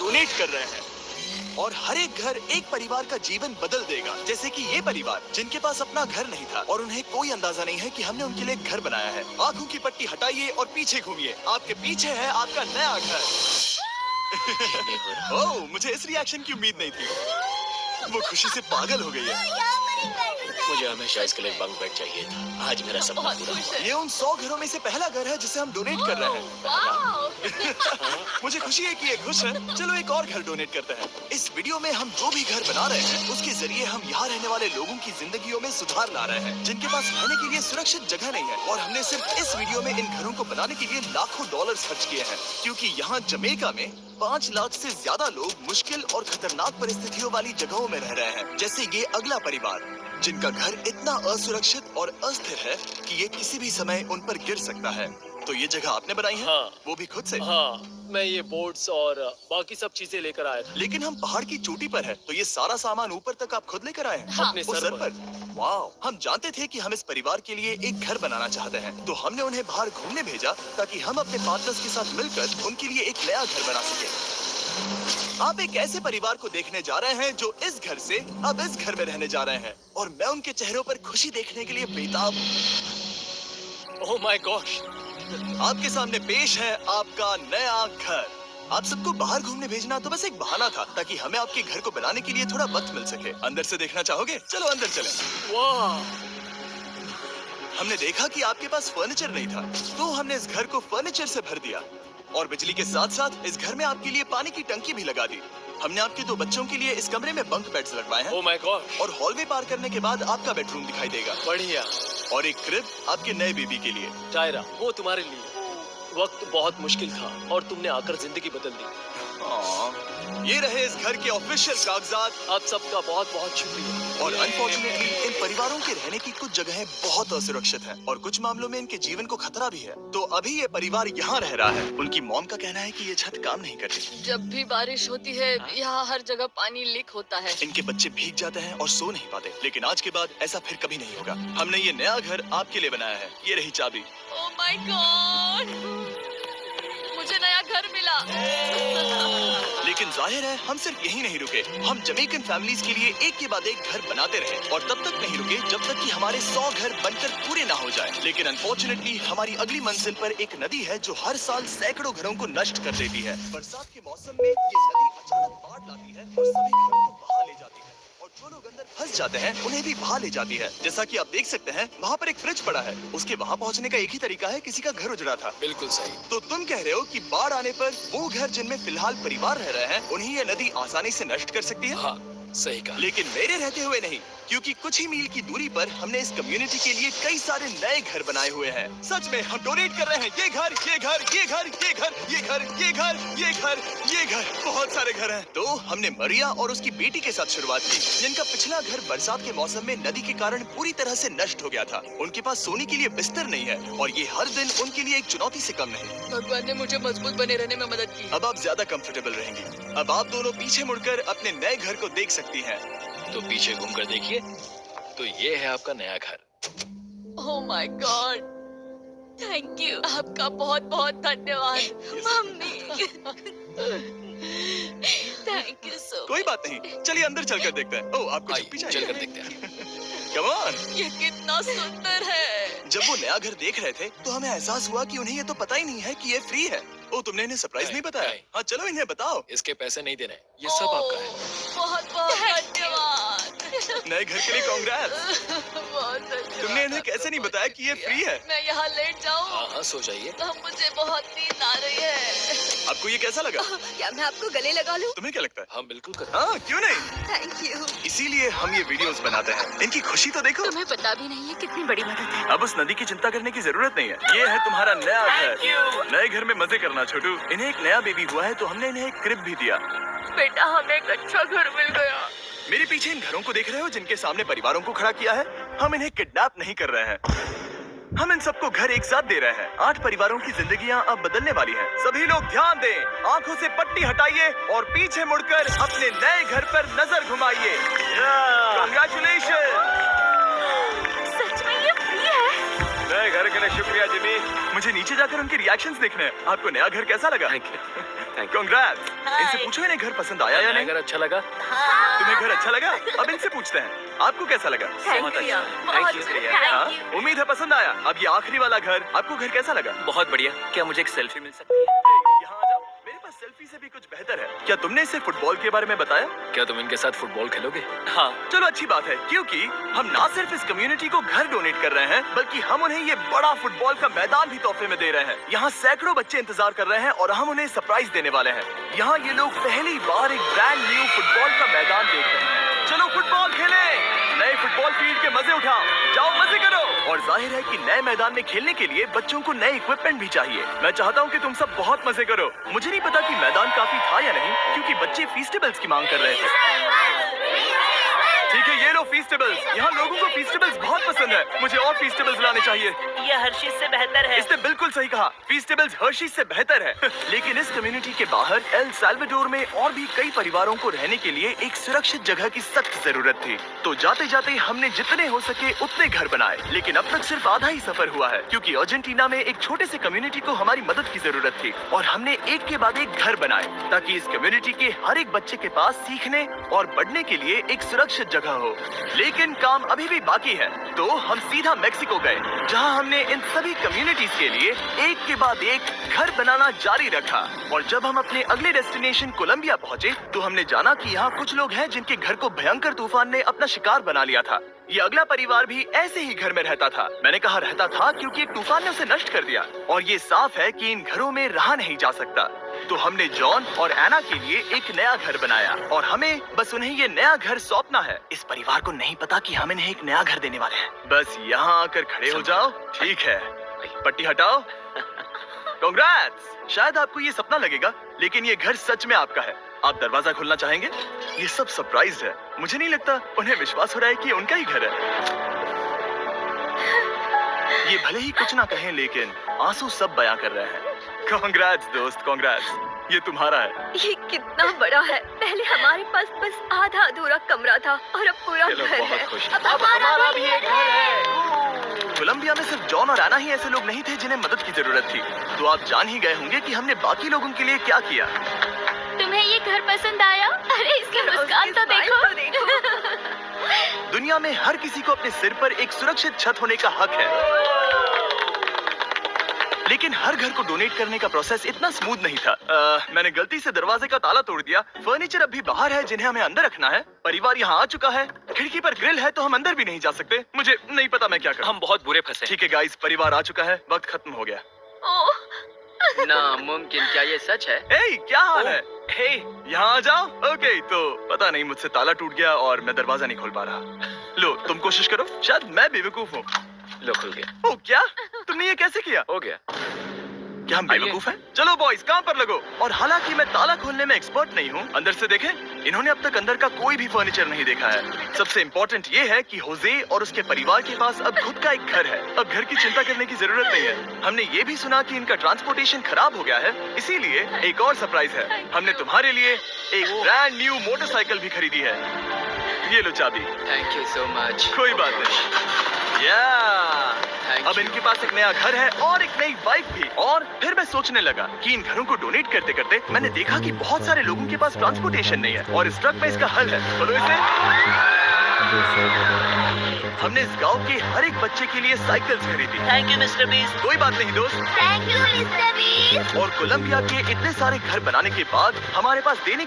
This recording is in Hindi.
डोनेट कर रहे हैं और हर एक घर एक परिवार का जीवन बदल देगा। जैसे कि ये परिवार जिनके पास अपना घर नहीं था और उन्हें कोई अंदाजा नहीं है कि हमने उनके लिए घर बनाया है। आंखों की पट्टी हटाइए और पीछे घूमिए। आपके पीछे है आपका नया घर। ओह, मुझे इस रिएक्शन की उम्मीद नहीं थी। वो खुशी से पागल हो गई है। मुझे हमेशा इसके लिए बंक बेड चाहिए था। आज मेरा सपना पूरा हुआ। ये उन 100 घरों में से पहला घर है जिसे हम डोनेट कर रहे हैं। मुझे खुशी है कि ये खुश है। चलो एक और घर डोनेट करते हैं। इस वीडियो में हम जो भी घर बना रहे हैं उसके जरिए हम यहाँ रहने वाले लोगों की जिंदगियों में सुधार ला रहे हैं जिनके पास रहने के लिए सुरक्षित जगह नहीं है। और हमने सिर्फ इस वीडियो में इन घरों को बनाने के लिए लाखों डॉलर्स खर्च किए हैं क्योंकि यहाँ जमैका में 5 लाख से ज्यादा लोग मुश्किल और खतरनाक परिस्थितियों वाली जगहों में रह रहे हैं। जैसे ये अगला परिवार जिनका घर इतना असुरक्षित और अस्थिर है कि ये किसी भी समय उन पर गिर सकता है। तो ये जगह आपने बनाई है? हाँ। वो भी खुद से? हाँ, मैं ये बोर्ड्स और बाकी सब चीजें लेकर आया था। लेकिन हम पहाड़ की चोटी पर हैं, तो ये सारा सामान ऊपर तक आप खुद लेकर आए हैं? हाँ। अपने वो सर पर। वाह! हम जानते थे कि हम इस परिवार के लिए एक घर बनाना चाहते हैं, तो हमने उन्हें बाहर घूमने भेजा ताकि हम अपने पार्टनर्स के साथ मिलकर उनके लिए एक नया घर बना सके। आप एक ऐसे परिवार को देखने जा रहे हैं जो इस घर से अब इस घर में रहने जा रहे हैं और मैं उनके चेहरों पर खुशी देखने के लिए बेताब हूँ। Oh my gosh! आपके सामने पेश है आपका नया घर। आप सबको बाहर घूमने भेजना तो बस एक बहाना था ताकि हमें आपके घर को बनाने के लिए थोड़ा वक्त मिल सके। अंदर से देखना चाहोगे? चलो अंदर चलें। वाह! हमने देखा कि आपके पास फर्नीचर नहीं था, तो हमने इस घर को फर्नीचर से भर दिया और बिजली के साथ साथ इस घर में आपके लिए पानी की टंकी भी लगा दी। हमने आपके 2 बच्चों के लिए इस कमरे में बंक बेड्स लगवाए हैं ओह माय गॉश! और हॉलवे पार करने के बाद आपका बेडरूम दिखाई देगा बढ़िया। और एक क्रिब आपके नए बेबी के लिए। टायरा, वो तुम्हारे लिए। वक्त बहुत मुश्किल था और तुमने आकर जिंदगी बदल दी। ये रहे इस घर के ऑफिशियल कागजात। आप सबका बहुत बहुत शुक्रिया। और अनफॉर्चुनेटली इन परिवारों के रहने की कुछ जगहें बहुत असुरक्षित हैं और कुछ मामलों में इनके जीवन को खतरा भी है। तो अभी ये परिवार यहाँ रह रहा है। उनकी मॉम का कहना है कि ये छत काम नहीं करती। जब भी बारिश होती है यहाँ हर जगह पानी लीक होता है। इनके बच्चे भीग जाते हैं और सो नहीं पाते। लेकिन आज के बाद ऐसा फिर कभी नहीं होगा। हमने ये नया घर आपके लिए बनाया है। ये रही चाबी। Oh my God! मुझे नया घर मिला। लेकिन जाहिर है हम सिर्फ यही नहीं रुके। हम जमैकन फैमिलीज के लिए एक के बाद एक घर बनाते रहे और तब तक नहीं रुके जब तक कि हमारे 100 घर बनकर पूरे ना हो जाएं। लेकिन अनफॉर्चुनेटली हमारी अगली मंजिल पर एक नदी है जो हर साल सैकड़ों घरों को नष्ट कर देती है। बरसात के मौसम में ये नदी अचानक बाढ़ लाती है और सभी घरों को बहा ले जाती है और जो लोग अंदर फंस जाते हैं उन्हें भी बहा ले जाती है। जैसा कि आप देख सकते हैं वहाँ पर एक फ्रिज पड़ा है। उसके वहाँ पहुँचने का एक ही तरीका है, किसी का घर उजड़ा था। बिल्कुल सही। तो तुम कह रहे हो कि बाढ़ आने पर वो घर जिनमें फिलहाल परिवार रह रहे हैं उन्हें ये नदी आसानी से नष्ट कर सकती है? हाँ, सही कहा। लेकिन मेरे रहते हुए नहीं, क्योंकि कुछ ही मील की दूरी पर हमने इस कम्युनिटी के लिए कई सारे नए घर बनाए हुए हैं। सच में हम डोनेट कर रहे हैं ये घर, ये घर, ये घर, ये घर, ये घर, ये घर, ये घर, ये घर, बहुत सारे घर हैं। तो हमने मरिया और उसकी बेटी के साथ शुरुआत की जिनका पिछला घर बरसात के मौसम में नदी के कारण पूरी तरह से नष्ट हो गया था। उनके पास सोने के लिए बिस्तर नहीं है और ये हर दिन उनके लिए एक चुनौती से कम नहीं। भगवान ने मुझे मजबूत बने रहने में मदद की। अब आप ज्यादा कंफर्टेबल रहेंगी। अब आप दोनों पीछे मुड़कर अपने नए घर को देख सकती हैं। तो पीछे घूमकर देखिए, तो ये है आपका नया घर। Oh my God! Thank you. आपका बहुत बहुत धन्यवाद मम्मी। Thank you so. कोई बात नहीं, चलिए अंदर चलकर देखते हैं। ओह, आपको आइए, चुप्पी चाहिए? चलकर देखते हैं। Come on! ये कितना सुंदर है। जब वो नया घर देख रहे थे तो हमें एहसास हुआ कि उन्हें ये तो पता ही नहीं है कि ये फ्री है। ओ, तुमने इन्हें सरप्राइज नहीं बताया? नहीं। हाँ, चलो इन्हें बताओ। इसके पैसे नहीं देने, ये सब आपका है। बहुत बहुत धन्यवाद। नए घर के लिए कांग्रेस। बहुत धन्यवाद। तुमने इन्हें कैसे नहीं बताया कि ये फ्री है? मैं यहाँ लेट जाऊँ? हाँ हाँ, सो जाइए। मुझे बहुत नींद आ रही है। आपको ये कैसा लगा? क्या मैं आपको गले लगा लूं? तुम्हें क्या लगता है? हाँ बिल्कुल कर। हाँ, क्यों नहीं? Thank you. इसीलिए हम ये वीडियोस बनाते हैं। इनकी खुशी तो देखो। तुम्हें पता भी नहीं है कितनी बड़ी मदद है। अब उस नदी की चिंता करने की जरूरत नहीं है। ये है तुम्हारा नया घर। नए घर में मजे करना छोटू। इन्हें एक नया बेबी हुआ है तो हमने इन्हें एक क्रिब भी दिया। बेटा हमें एक अच्छा घर मिल गया। मेरे पीछे इन घरों को देख रहे हो जिनके सामने परिवारों को खड़ा किया है? हम इन्हें किडनैप नहीं कर रहे हैं। हम इन सबको घर एक साथ दे रहे हैं। 8 परिवारों की जिंदगियां अब बदलने वाली हैं। सभी लोग ध्यान दें, आंखों से पट्टी हटाइए और पीछे मुड़कर अपने नए घर पर नजर घुमाइए। कांग्रेचुलेशन! सच में ये फ्री है? नए घर के लिए शुक्रिया जिमी। मुझे नीचे जाकर उनके रिएक्शंस देखने हैं। आपको नया घर कैसा लगा? Thank you. Thank you. Congrats. इनसे पूछो इन्हें घर पसंद आया या नहीं। अगर अच्छा लगा तुम्हें घर अच्छा लगा? अब इनसे पूछते हैं आपको कैसा लगा? बहुत अच्छा। Thank you. हाँ? उम्मीद है पसंद आया। अब ये आखिरी वाला घर, आपको घर कैसा लगा? बहुत बढ़िया। क्या मुझे एक सेल्फी मिल सकती है? यहाँ आ जाओ, मेरे पास सेल्फी से भी कुछ बेहतर है। क्या तुमने इसे फुटबॉल के बारे में बताया? क्या तुम इनके साथ फुटबॉल खेलोगे? हाँ, चलो अच्छी बात है, क्योंकि हम ना सिर्फ इस कम्युनिटी को घर डोनेट कर रहे हैं, बल्कि हम उन्हें ये बड़ा फुटबॉल का मैदान भी तोहफे में दे रहे हैं। यहाँ सैकड़ों बच्चे इंतजार कर रहे हैं और हम उन्हें सरप्राइज देने वाले हैं। यहाँ ये लोग पहली बार एक ब्रांड न्यू फुटबॉल का मैदान देख रहे हैं। चलो फुटबॉल खेलें, नए फुटबॉल फील्ड के मजे उठाओ, जाओ मजे करो। और जाहिर है कि नए मैदान में खेलने के लिए बच्चों को नए इक्विपमेंट भी चाहिए। मैं चाहता हूँ कि तुम सब बहुत मजे करो। मुझे नहीं पता कि मैदान काफी था या नहीं, क्योंकि बच्चे फीस्टेबल्स की मांग कर रहे थे। ठीक है, ये लो फीस्टेबल्स। यहाँ लोगों को फीस्टेबल्स बहुत पसंद है। मुझे और फीस्टेबल्स लाने चाहिए। ये हर्षिज से बेहतर है। इसने बिल्कुल सही कहा, फीस्टेबल्स हर्शीज से बेहतर है। लेकिन इस कम्युनिटी के बाहर एल साल्वाडोर में और भी कई परिवारों को रहने के लिए एक सुरक्षित जगह की सख्त जरूरत थी। तो जाते जाते हमने जितने हो सके उतने घर बनाए, लेकिन अब तक सिर्फ आधा ही सफर हुआ है, क्योंकि अर्जेंटीना में एक छोटे से कम्युनिटी को हमारी मदद की जरूरत थी और हमने एक के बाद एक घर बनाए, ताकि इस कम्युनिटी के हर एक बच्चे के पास सीखने और बढ़ने के लिए एक सुरक्षित जगह हो। लेकिन काम अभी भी बाकी है, तो हम सीधा मेक्सिको गए, जहां हमने इन सभी कम्युनिटीज के लिए एक के बाद एक घर बनाना जारी रखा। और जब हम अपने अगले डेस्टिनेशन कोलंबिया पहुंचे, तो हमने जाना कि यहाँ कुछ लोग हैं जिनके घर को भयंकर तूफान ने अपना शिकार बना लिया था। ये अगला परिवार भी ऐसे ही घर में रहता था। मैंने कहा रहता था क्योंकि एक तूफान ने उसे नष्ट कर दिया, और ये साफ है कि इन घरों में रहा नहीं जा सकता। तो हमने जॉन और एना के लिए एक नया घर बनाया, और हमें बस उन्हें ये नया घर सौंपना है। इस परिवार को नहीं पता कि हम इन्हें एक नया घर देने वाले हैं। बस यहाँ आकर खड़े हो जाओ। ठीक है, पट्टी हटाओ। कांग्रेट्स। शायद आपको ये सपना लगेगा, लेकिन ये घर सच में आपका है। आप दरवाजा खोलना चाहेंगे? ये सब सरप्राइज है। मुझे नहीं लगता उन्हें विश्वास हो रहा है कि ये उनका ही घर है। ये भले ही कुछ ना कहें, लेकिन आंसू सब बयां कर रहे हैं। कांग्रेट्स दोस्त, कांग्रेट्स। ये तुम्हारा है। ये कितना बड़ा है। पहले हमारे पास बस आधा अधूरा कमरा था और अब पूरा चलो, घर बहुत है। खुश। अब हमारा भी एक घर है। कोलंबिया में सिर्फ जॉन और एना ही ऐसे लोग नहीं थे जिन्हें मदद की जरूरत थी। तो आप जान ही गए होंगे कि हमने बाकी लोगों के लिए क्या किया। तुम्हें ये घर पसंद आया? अरे इसकी मुस्कान तो देखो। दुनिया में हर किसी को अपने सिर पर एक सुरक्षित छत होने का हक है, लेकिन हर घर को डोनेट करने का प्रोसेस इतना स्मूथ नहीं था। मैंने गलती से दरवाजे का ताला तोड़ दिया। फर्नीचर अभी बाहर है जिन्हें हमें अंदर रखना है। परिवार यहाँ आ चुका है। खिड़की पर ग्रिल है तो हम अंदर भी नहीं जा सकते। मुझे नहीं पता मैं क्या करूं। हम बहुत बुरे फंसे। ठीक है गाइस, परिवार आ चुका है। वक्त खत्म हो गया। नामुमकिन, क्या ये सच है? हे, क्या हाल है? हे, यहाँ आ जाओ। ओके, तो पता नहीं मुझसे ताला टूट गया और मैं दरवाजा नहीं खोल पा रहा। लो, तुम कोशिश करो। शायद मैं बेवकूफ हूँ। लो, खुल गया। ओ क्या? तुमने ये कैसे किया? हो गया। क्या हम बेवकूफ हैं? चलो बॉयज, काम पर लगो। और हालांकि मैं ताला खोलने में एक्सपर्ट नहीं हूँ, अंदर से देखें। इन्होंने अब तक अंदर का कोई भी फर्नीचर नहीं देखा है। सबसे इम्पोर्टेंट ये है कि होजे और उसके परिवार के पास अब खुद का एक घर है। अब घर की चिंता करने की जरूरत नहीं है। हमने ये भी सुना कि इनका ट्रांसपोर्टेशन खराब हो गया है, इसीलिए एक और सरप्राइज है। हमने तुम्हारे लिए एक ब्रांड न्यू मोटरसाइकिल भी खरीदी है। ये लो चाबी। Thank you so much. कोई बात नहीं। अब इनके पास एक नया घर है और एक नई बाइक भी। और फिर मैं सोचने लगा कि इन घरों को डोनेट करते करते मैंने देखा कि बहुत सारे लोगों के पास ट्रांसपोर्टेशन नहीं है, और इस ट्रक में इसका हल है। बोलो इसे। हमने इस गांव के हर एक बच्चे के लिए साइकिल्स खरीदी। Thank you mister beast. कोई बात नहीं दोस्त। Thank you mister beast. और कोलंबिया के इतने सारे घर बनाने के बाद हमारे पास देने